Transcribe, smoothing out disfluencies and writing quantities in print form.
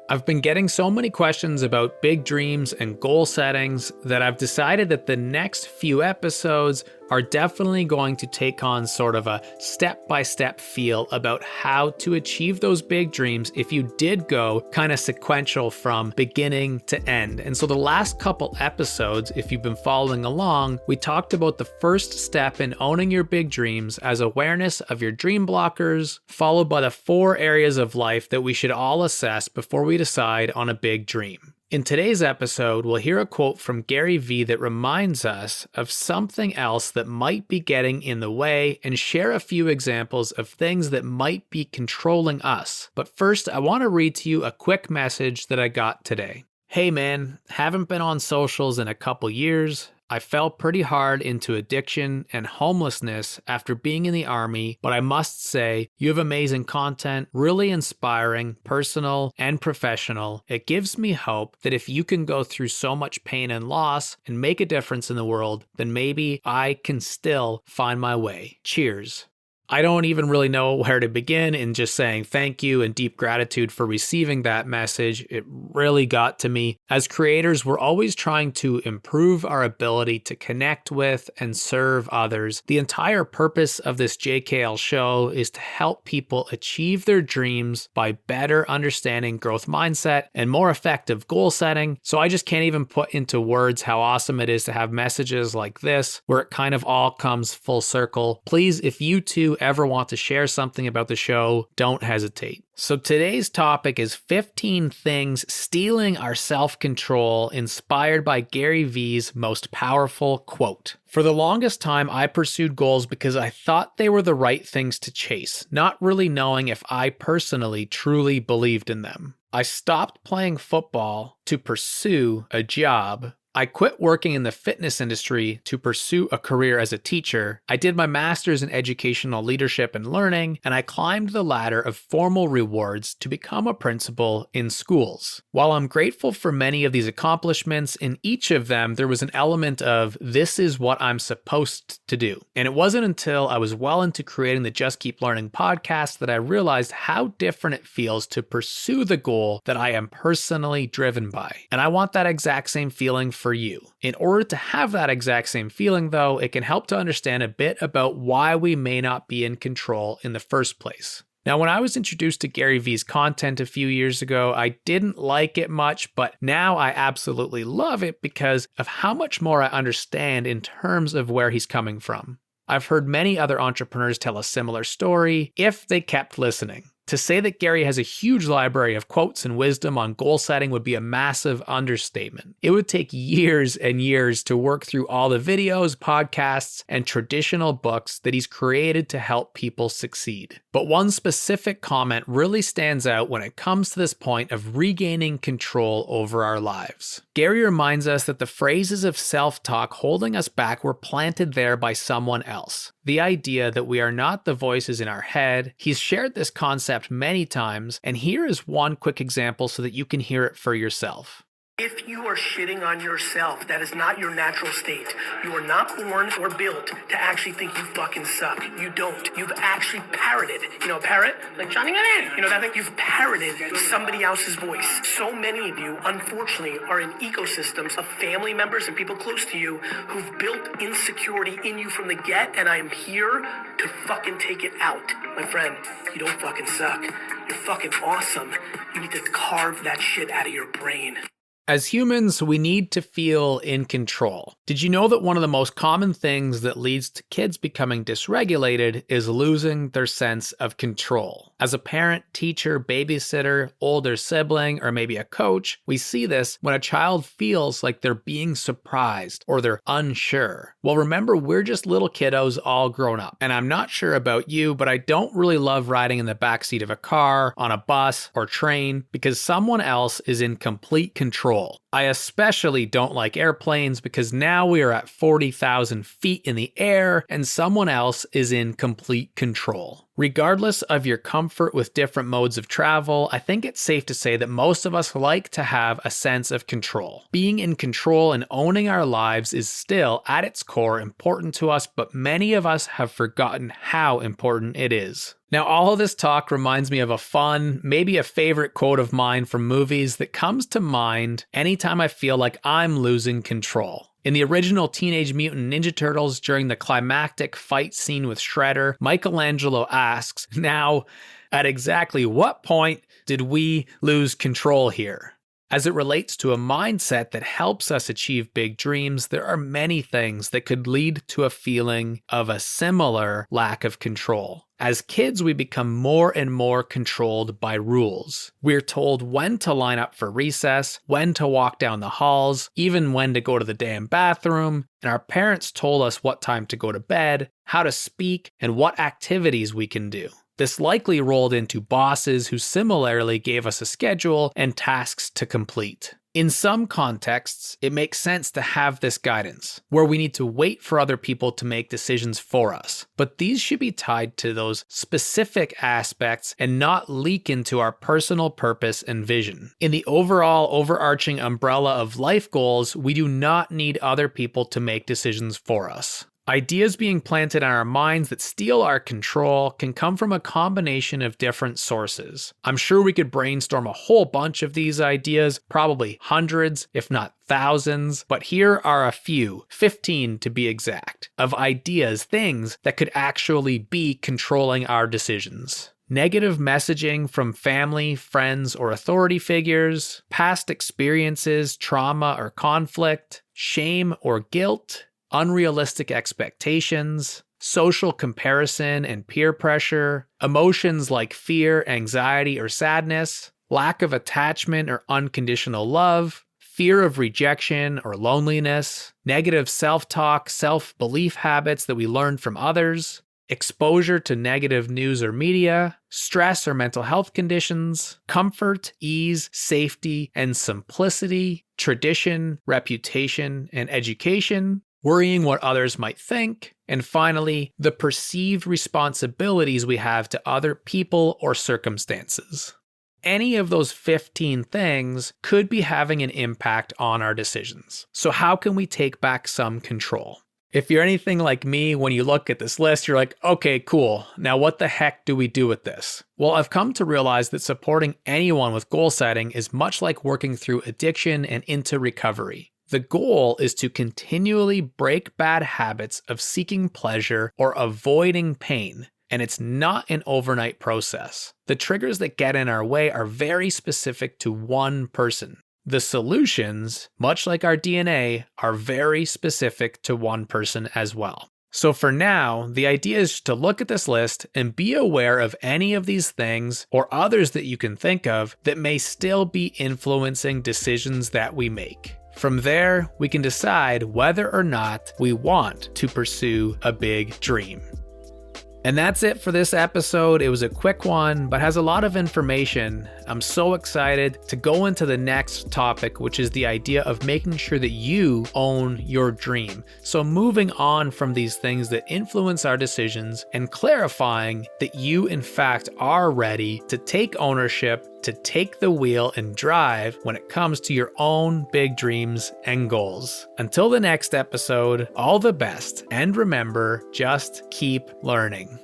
I've been getting so many questions about big dreams and goal settings that I've decided that the next few episodes are definitely going to take on sort of a step-by-step feel about how to achieve those big dreams if you did go kind of sequential from beginning to end. And so the last couple episodes, if you've been following along, we talked about the first step in owning your big dreams as awareness of your dream blockers, followed by the 4 areas of life that we should all assess before we decide on a big dream. In today's episode, we'll hear a quote from Gary Vee that reminds us of something else that might be getting in the way and share a few examples of things that might be controlling us. But first, I want to read to you a quick message that I got today. Hey man, haven't been on socials in a couple years. I fell pretty hard into addiction and homelessness after being in the army, but I must say, you have amazing content, really inspiring, personal, and professional. It gives me hope that if you can go through so much pain and loss and make a difference in the world, then maybe I can still find my way. Cheers. I don't even really know where to begin in just saying thank you and deep gratitude for receiving that message. It really got to me. As creators, we're always trying to improve our ability to connect with and serve others. The entire purpose of this JKL show is to help people achieve their dreams by better understanding growth mindset and more effective goal setting. So I just can't even put into words how awesome it is to have messages like this where it kind of all comes full circle. Please, if you too ever want to share something about the show, don't hesitate. So today's topic is 15 things stealing our self-control, inspired by Gary Vee's most powerful quote. For the longest time, I pursued goals because I thought they were the right things to chase, not really knowing if I personally truly believed in them. I stopped playing football to pursue a job. I quit working in the fitness industry to pursue a career as a teacher. I did my master's in educational leadership and learning, and I climbed the ladder of formal rewards to become a principal in schools. While I'm grateful for many of these accomplishments, in each of them there was an element of this is what I'm supposed to do. And it wasn't until I was well into creating the Just Keep Learning podcast that I realized how different it feels to pursue the goal that I am personally driven by. And I want that exact same feeling for you. In order to have that exact same feeling, though, it can help to understand a bit about why we may not be in control in the first place. Now, when I was introduced to Gary Vee's content a few years ago, I didn't like it much, but now I absolutely love it because of how much more I understand in terms of where he's coming from. I've heard many other entrepreneurs tell a similar story if they kept listening. To say that Gary has a huge library of quotes and wisdom on goal setting would be a massive understatement. It would take years and years to work through all the videos, podcasts, and traditional books that he's created to help people succeed. But one specific comment really stands out when it comes to this point of regaining control over our lives. Gary reminds us that the phrases of self-talk holding us back were planted there by someone else. The idea that we are not the voices in our head. He's shared this concept many times, and here is one quick example so that you can hear it for yourself. If you are shitting on yourself, that is not your natural state. You are not born or built to actually think you fucking suck. You don't. You've actually parroted. You know, parrot? Like Johnny Gannon. You know that thing? You've parroted somebody else's voice. So many of you, unfortunately, are in ecosystems of family members and people close to you who've built insecurity in you from the get, and I am here to fucking take it out. My friend, you don't fucking suck. You're fucking awesome. You need to carve that shit out of your brain. As humans, we need to feel in control. Did you know that one of the most common things that leads to kids becoming dysregulated is losing their sense of control? As a parent, teacher, babysitter, older sibling, or maybe a coach, we see this when a child feels like they're being surprised or they're unsure. Well, remember, we're just little kiddos all grown up. And I'm not sure about you, but I don't really love riding in the backseat of a car, on a bus, or train because someone else is in complete control. I especially don't like airplanes because now we are at 40,000 feet in the air and someone else is in complete control. Regardless of your comfort with different modes of travel, I think it's safe to say that most of us like to have a sense of control. Being in control and owning our lives is still, at its core, important to us, but many of us have forgotten how important it is. Now, all of this talk reminds me of a fun, maybe a favorite quote of mine from movies that comes to mind anytime I feel like I'm losing control. In the original Teenage Mutant Ninja Turtles, during the climactic fight scene with Shredder, Michelangelo asks, "Now, at exactly what point did we lose control here?" As it relates to a mindset that helps us achieve big dreams, there are many things that could lead to a feeling of a similar lack of control. As kids, we become more and more controlled by rules. We're told when to line up for recess, when to walk down the halls, even when to go to the damn bathroom, and our parents told us what time to go to bed, how to speak, and what activities we can do. This likely rolled into bosses who similarly gave us a schedule and tasks to complete. In some contexts, it makes sense to have this guidance, where we need to wait for other people to make decisions for us. But these should be tied to those specific aspects and not leak into our personal purpose and vision. In the overall overarching umbrella of life goals, we do not need other people to make decisions for us. Ideas being planted in our minds that steal our control can come from a combination of different sources. I'm sure we could brainstorm a whole bunch of these ideas, probably hundreds, if not thousands, but here are a few, 15 to be exact, of ideas, things that could actually be controlling our decisions. Negative messaging from family, friends, or authority figures, past experiences, trauma or conflict, shame or guilt, unrealistic expectations, social comparison and peer pressure, emotions like fear, anxiety, or sadness, lack of attachment or unconditional love, fear of rejection or loneliness, negative self-talk, self-belief habits that we learned from others, exposure to negative news or media, stress or mental health conditions, comfort, ease, safety, and simplicity, tradition, reputation, and education, worrying what others might think, and finally, the perceived responsibilities we have to other people or circumstances. Any of those 15 things could be having an impact on our decisions. So how can we take back some control? If you're anything like me, when you look at this list, you're like, okay, cool. Now what the heck do we do with this? Well, I've come to realize that supporting anyone with goal setting is much like working through addiction and into recovery. The goal is to continually break bad habits of seeking pleasure or avoiding pain, and it's not an overnight process. The triggers that get in our way are very specific to one person. The solutions, much like our DNA, are very specific to one person as well. So for now, the idea is to look at this list and be aware of any of these things or others that you can think of that may still be influencing decisions that we make. From there, we can decide whether or not we want to pursue a big dream. And that's it for this episode. It was a quick one, but has a lot of information. I'm so excited to go into the next topic, which is the idea of making sure that you own your dream. So moving on from these things that influence our decisions and clarifying that you in fact are ready to take ownership, to take the wheel and drive when it comes to your own big dreams and goals. Until the next episode, all the best, and remember, just keep learning.